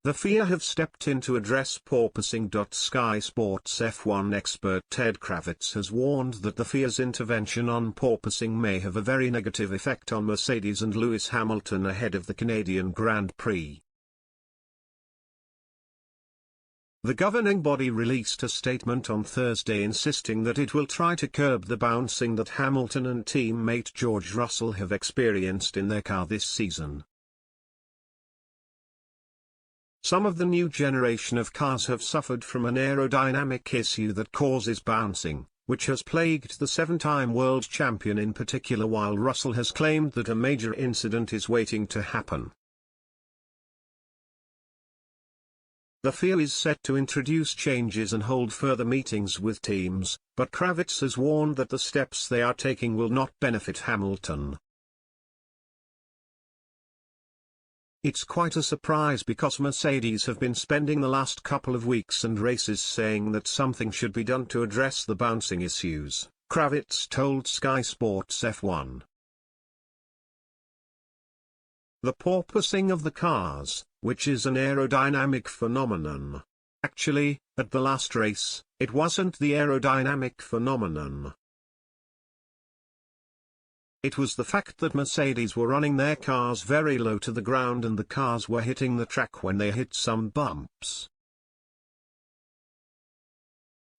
The FIA have stepped in to address porpoising. Sky Sports F1 expert Ted Kravitz has warned that the FIA's intervention on porpoising may have a very negative effect on Mercedes and Lewis Hamilton ahead of the Canadian Grand Prix. The governing body released a statement on Thursday insisting that it will try to curb the bouncing that Hamilton and teammate George Russell have experienced in their car this season. Some of the new generation of cars have suffered from an aerodynamic issue that causes bouncing, which has plagued the seven-time world champion in particular, while Russell has claimed that a major incident is waiting to happen. The FIA is set to introduce changes and hold further meetings with teams, but Kravitz has warned that the steps they are taking will not benefit Hamilton. It's quite a surprise because Mercedes have been spending the last couple of weeks and races saying that something should be done to address the bouncing issues, Kravitz told Sky Sports F1. The porpoising of the cars, which is an aerodynamic phenomenon. Actually, at the last race, it wasn't the aerodynamic phenomenon. It was the fact that Mercedes were running their cars very low to the ground and the cars were hitting the track when they hit some bumps.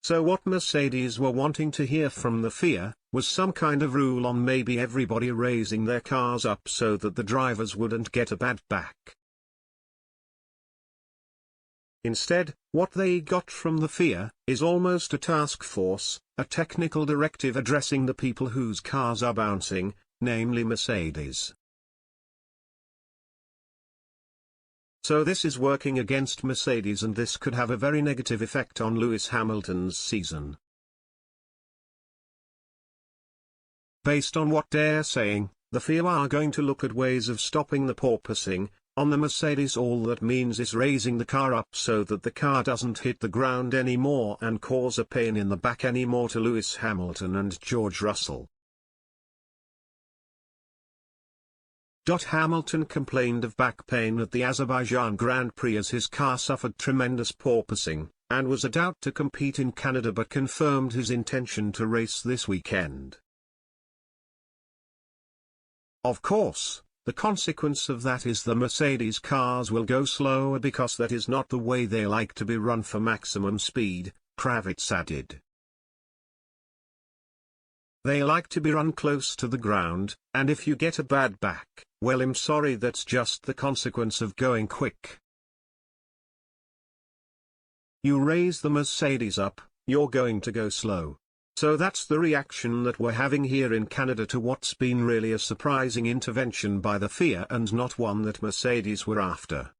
So what Mercedes were wanting to hear from the FIA was some kind of rule on maybe everybody raising their cars up so that the drivers wouldn't get a bad back. Instead, what they got from the FIA is almost a task force, a technical directive addressing the people whose cars are bouncing, namely Mercedes. So this is working against Mercedes, and this could have a very negative effect on Lewis Hamilton's season. Based on what they're saying, the FIA are going to look at ways of stopping the porpoising. On the Mercedes, all that means is raising the car up so that the car doesn't hit the ground anymore and cause a pain in the back anymore to Lewis Hamilton and George Russell. Hamilton complained of back pain at the Azerbaijan Grand Prix as his car suffered tremendous porpoising, and was a doubt to compete in Canada, but confirmed his intention to race this weekend. Of course, the consequence of that is the Mercedes cars will go slower because that is not the way they like to be run for maximum speed, Kravitz added. They like to be run close to the ground, and if you get a bad back, well, I'm sorry, that's just the consequence of going quick. You raise the Mercedes up, you're going to go slow. So that's the reaction that we're having here in Canada to what's been really a surprising intervention by the FIA and not one that Mercedes were after.